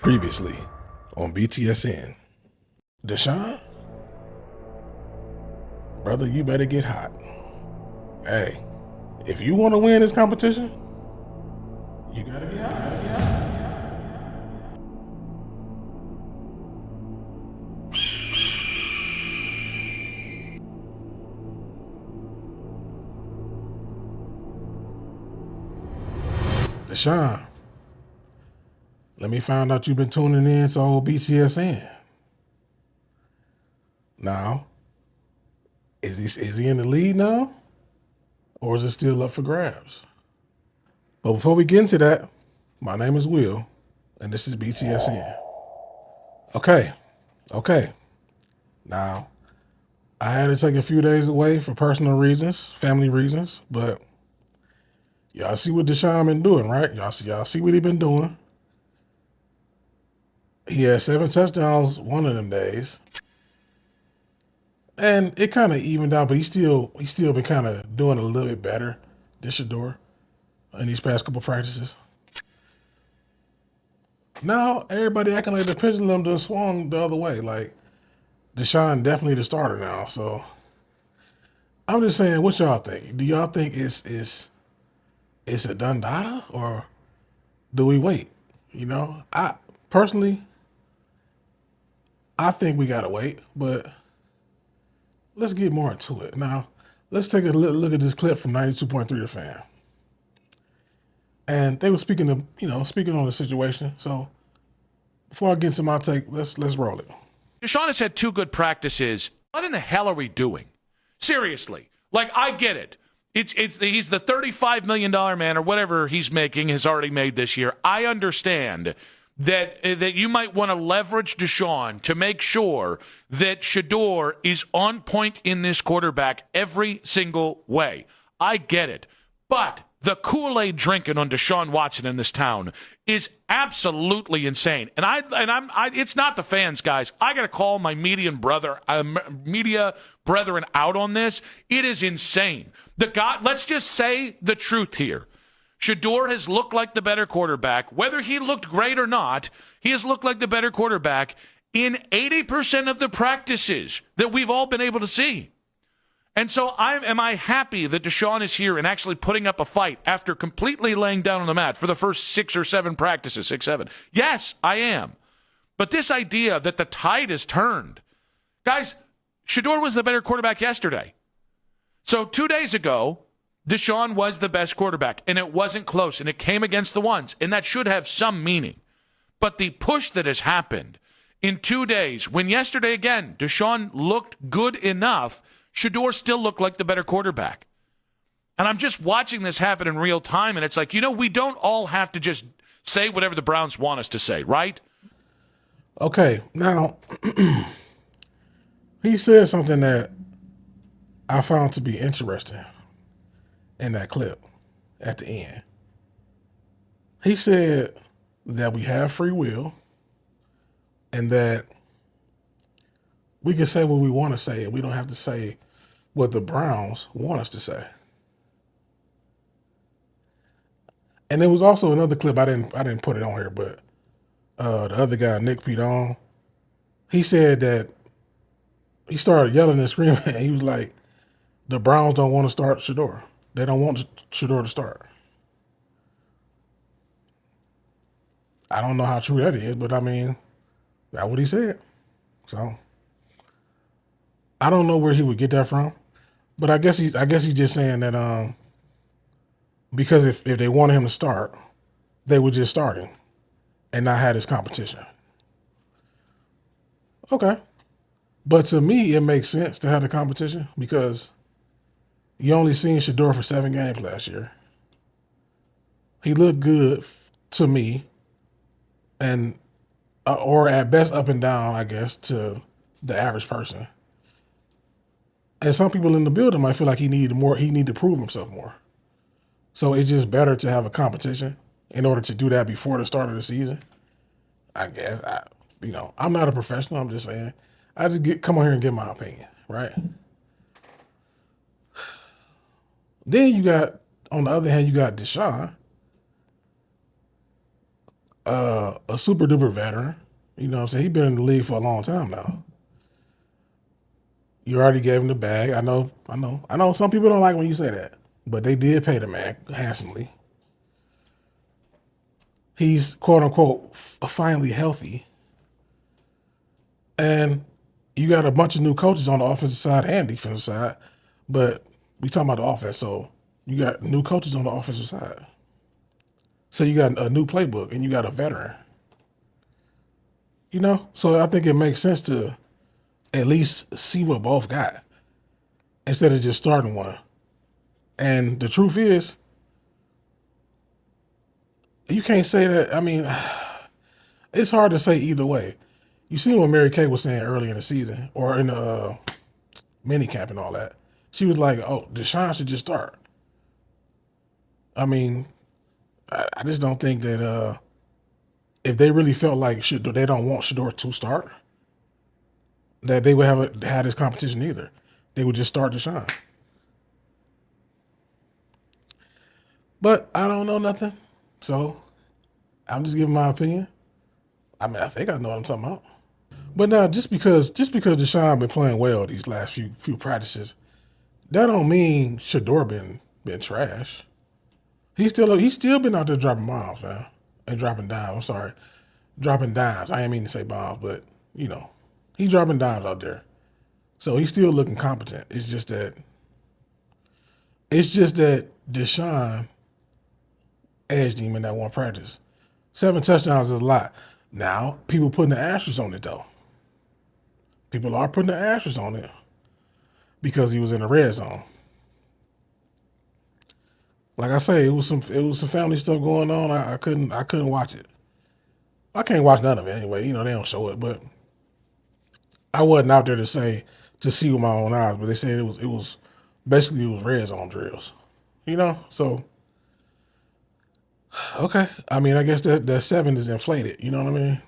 Previously on BTSN. Deshaun, brother, you better get hot. Hey, if you want to win this competition, you gotta get hot. Deshaun, let me find out you've been tuning in to old BTSN. Now, is he in the lead now? Or is it still up for grabs? But before we get into that, my name is Will, and this is BTSN. Okay. Now, I had to take a few days away for personal reasons, family reasons, but y'all see what Deshaun been doing, right? Y'all see what he been doing. He had 7 touchdowns one of them days. And it kind of evened out, but he still been kind of doing a little bit better, this Shedeur, in these past couple practices. Now everybody acting like the pendulum done swung the other way. Like Deshaun definitely the starter now. So I'm just saying, what y'all think? Do y'all think it's a done data, or do we wait? You know, I personally, I think we gotta wait, but let's get more into it. Now, let's take a look at this clip from 92.3 The Fan. And they were speaking on the situation. So before I get into my take, let's roll it. Deshaun has had 2 good practices. What in the hell are we doing? Seriously. Like, I get it. He's the $35 million man, or whatever he's making, has already made this year. I understand that you might want to leverage Deshaun to make sure that Shedeur is on point in this quarterback every single way. I get it. But the Kool-Aid drinking on Deshaun Watson in this town is absolutely insane. And it's not the fans, guys. I got to call my media brethren out on this. It is insane. Let's just say the truth here. Shedeur has looked like the better quarterback. Whether he looked great or not, he has looked like the better quarterback in 80% of the practices that we've all been able to see. And so am I happy that Deshaun is here and actually putting up a fight after completely laying down on the mat for the first 6 or 7 practices, 6, 7? Yes, I am. But this idea that the tide has turned. Guys, Shedeur was the better quarterback yesterday. So 2 days ago, Deshaun was the best quarterback, and it wasn't close, and it came against the ones, and that should have some meaning. But the push that has happened in 2 days, when yesterday, again, Deshaun looked good enough, Shedeur still looked like the better quarterback. And I'm just watching this happen in real time, and it's like, we don't all have to just say whatever the Browns want us to say, right? Okay, now, he said something that I found to be interesting in that clip at the end. He said that we have free will and that we can say what we want to say, and we don't have to say what the Browns want us to say. And there was also another clip, I didn't put it on here, but the other guy, Nick Pedon, he said that he started yelling and screaming, and he was like, the Browns don't want to start Shedeur. They don't want Shedeur to start. I don't know how true that is, but I mean, that's what he said. So I don't know where he would get that from, but I guess he's just saying that because if they wanted him to start, they would just start him and not have his competition. Okay, but to me, it makes sense to have the competition because you only seen Shedeur for 7 games last year. He looked good to me, and or at best up and down, I guess, to the average person. And some people in the building might feel like he needed more. He needed to prove himself more. So it's just better to have a competition in order to do that before the start of the season. I guess I'm not a professional. I'm just saying. I just come on here and give my opinion, right? Then on the other hand, you got Deshaun. a super duper veteran. You know what I'm saying? He's been in the league for a long time now. You already gave him the bag. I know. Some people don't like when you say that, but they did pay the man handsomely. He's quote unquote finally healthy, and you got a bunch of new coaches on the offensive side and defensive side. But we talking about the offense, so you got new coaches on the offensive side. So you got a new playbook, and you got a veteran. You know, so I think it makes sense to at least see what both got instead of just starting one. And the truth is, you can't say that. I mean, it's hard to say either way. You see what Mary Kay was saying early in the season or in the mini camp and all that. She was like, "Oh, Deshaun should just start." I mean, I just don't think that if they really felt like they don't want Shedeur to start, that they would have had this competition either. They would just start Deshaun. But I don't know nothing, so I'm just giving my opinion. I mean, I think I know what I'm talking about. But now, just because Deshaun been playing well these last few practices, that don't mean Shedeur been trash. He's still been out there dropping bombs, man, and dropping dimes. I'm sorry, dropping dimes. I ain't mean to say bombs, but you know, he's dropping dimes out there. So he's still looking competent. It's just that Deshaun edged him in that one practice. 7 touchdowns is a lot. Now people putting the asterisk on it though. People are putting the asterisk on it because he was in the red zone. Like I say, it was some family stuff going on. I couldn't watch it. I can't watch none of it anyway. You know they don't show it, but I wasn't out there to see with my own eyes. But they said it was basically it was red zone drills. You know, so okay. I mean, I guess that 7 is inflated. You know what I mean?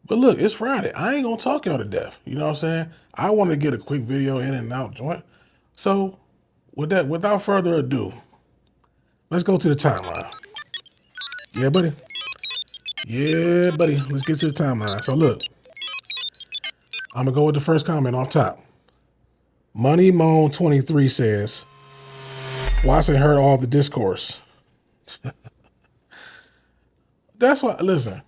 But look, it's Friday. I ain't gonna talk y'all to death. You know what I'm saying? I want to get a quick video in and out joint. So without further ado, let's go to the timeline. Yeah, buddy. Yeah, buddy. Let's get to the timeline. So look, I'm gonna go with the first comment off top. Money Moan 23 says Watson heard all the discourse. That's why. Listen,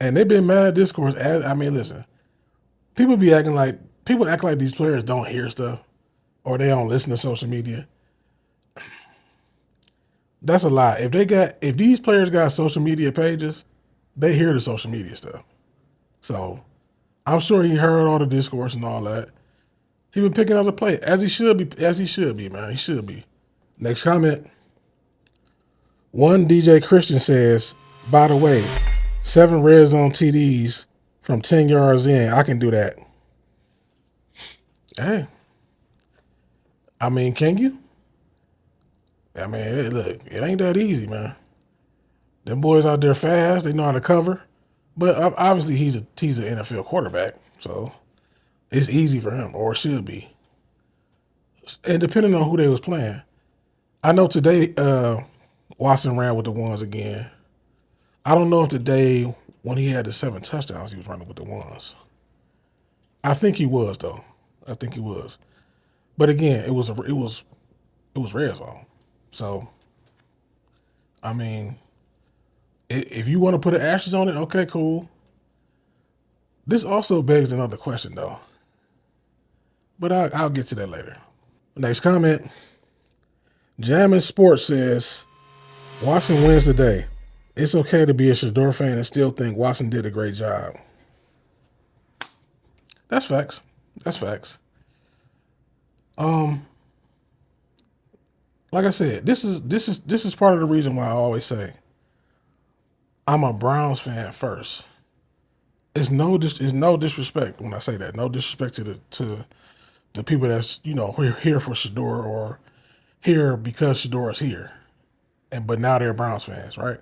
and they've been mad discourse. I mean, listen. People act like these players don't hear stuff or they don't listen to social media. That's a lie. If these players got social media pages, they hear the social media stuff. So I'm sure he heard all the discourse and all that. He been picking up the play as he should be. As he should be, man. He should be. Next comment. One DJ Christian says, "By the way, 7 red zone TDs from 10 yards in. I can do that." Hey, I mean, can you? I mean, look, it ain't that easy, man. Them boys out there fast. They know how to cover. But obviously, he's an NFL quarterback, so it's easy for him, or it should be. And depending on who they was playing, I know today Watson ran with the ones again. I don't know if today when he had the 7 touchdowns, he was running with the ones. I think he was though. I think he was. But again, it was red zone. So I mean, if you want to put an ashes on it, okay, cool. This also begs another question though. But I'll get to that later. Next comment. Jammin' Sports says Watson wins today. It's okay to be a Shedeur fan and still think Watson did a great job. That's facts. That's facts. Like I said, this is part of the reason why I always say I'm a Browns fan first. It's no disrespect when I say that. No disrespect to the people that's who are here for Shedeur or here because Shedeur is here, but now they're Browns fans, right?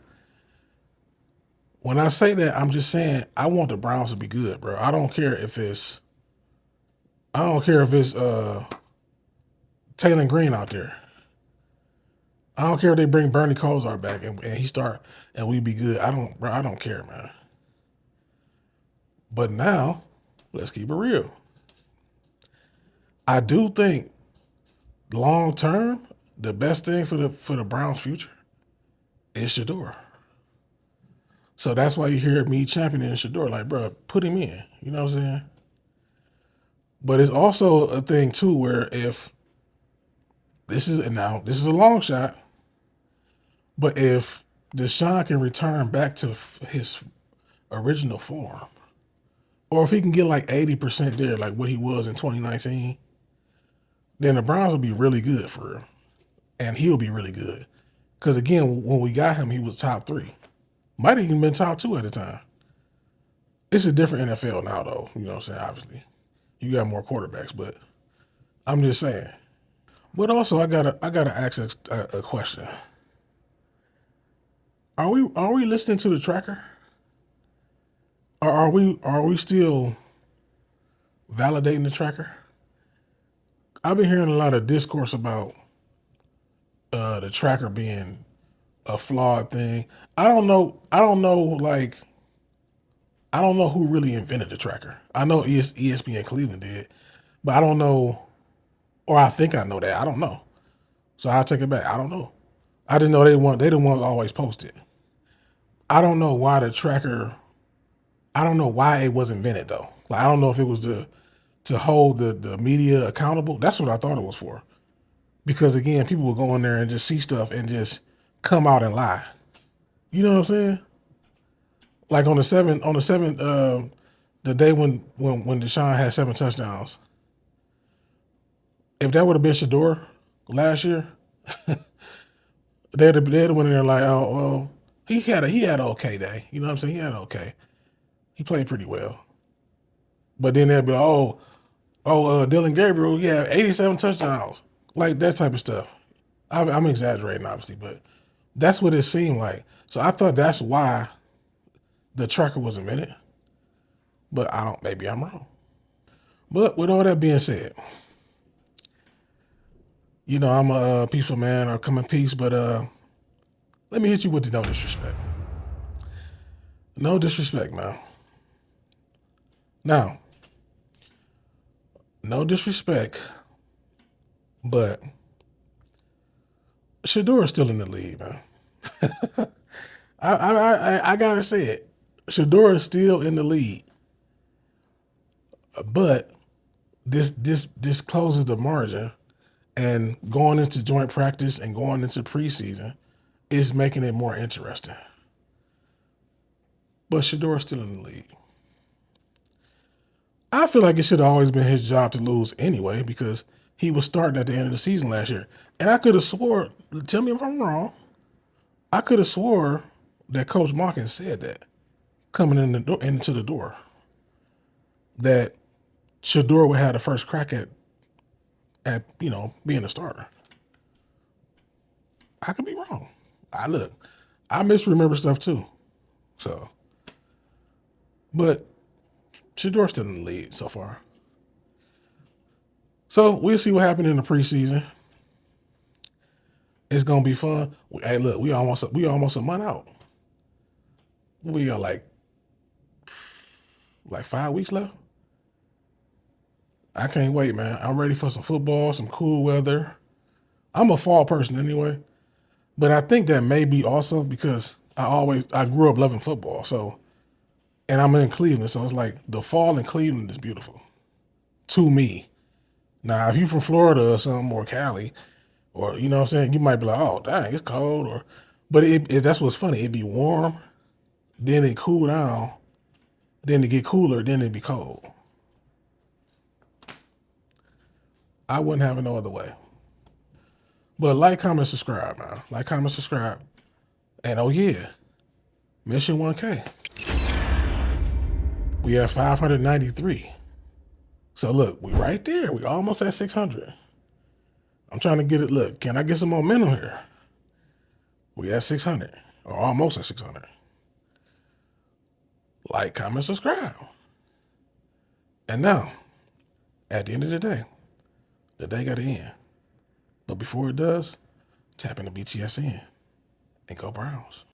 When I say that, I'm just saying I want the Browns to be good, bro. I don't care if it's Taylor Green out there. I don't care if they bring Bernie Kosar back and he start and we be good. I don't care, man. But now, let's keep it real. I do think long term, the best thing for the Browns' future is Shedeur. So that's why you hear me championing Shedeur, like, bro, put him in. You know what I'm saying? But it's also a thing too where if this is a long shot, but if Deshaun can return back to his original form, or if he can get like 80% there, like what he was in 2019, then the Browns will be really good for real, and he'll be really good. Because again, when we got him, he was top 3. Might have even been top 2 at the time. It's a different NFL now, though. You know what I'm saying? Obviously, you got more quarterbacks, but I'm just saying. But also, I gotta ask a question. Are we listening to the tracker, or are we still validating the tracker? I've been hearing a lot of discourse about the tracker being a flawed thing. I don't know. I don't know. Like, I don't know who really invented the tracker. I know ESPN Cleveland did, but I don't know, or I think I know that. I don't know. So I'll take it back. I don't know. I didn't know they the ones always post it. I don't know why the tracker. I don't know why it was invented though. Like, I don't know if it was to hold the media accountable. That's what I thought it was for. Because again, people will go in there and just see stuff and just come out and lie. You know what I'm saying? Like on the seventh, the day when Deshaun had 7 touchdowns. If that would have been Shedeur last year, they'd have went in there like, oh, well, he had an okay day. You know what I'm saying? He had an okay. He played pretty well. But then they'd be like, Dylan Gabriel, he had 87 touchdowns. Like that type of stuff. I'm exaggerating, obviously, but that's what it seemed like. So I thought that's why the tracker was invented. But maybe I'm wrong. But with all that being said, you know, I'm a peaceful man, or come in peace, but let me hit you with the no disrespect. No disrespect, man. Now, no disrespect, but Shedeur is still in the league, man. I gotta say it. Shedeur is still in the league, but this closes the margin, and going into joint practice and going into preseason is making it more interesting. But Shedeur is still in the league. I feel like it should have always been his job to lose anyway, because he was starting at the end of the season last year. And I could have swore, tell me if I'm wrong, I could have swore that Coach Monken said that coming into the door, that Shedeur would have the first crack at being a starter. I could be wrong. I misremember stuff too. So, but Shedeur's still in the lead so far. So we'll see what happened in the preseason. It's gonna be fun. Hey, look, we almost a month out. We got like 5 weeks left. I can't wait, man. I'm ready for some football, some cool weather. I'm a fall person anyway, but I think that may be also because I grew up loving football. So, and I'm in Cleveland, so it's like the fall in Cleveland is beautiful to me. Now, if you're from Florida or something, or Cali, or you know what I'm saying, you might be like, oh, dang, it's cold, but that's what's funny. It'd be warm, then it cool down, then it get cooler, then it'd be cold. I wouldn't have it no other way. But like, comment, subscribe, man. Like, comment, subscribe. And oh yeah, Mission 1K. We have 593. So look, we right there. We almost at 600. I'm trying to get it. Look, can I get some momentum here? We at 600, or almost at 600. Like, comment, subscribe. And now, at the end of the day got to end. But before it does, Tap into BTSN and go Browns.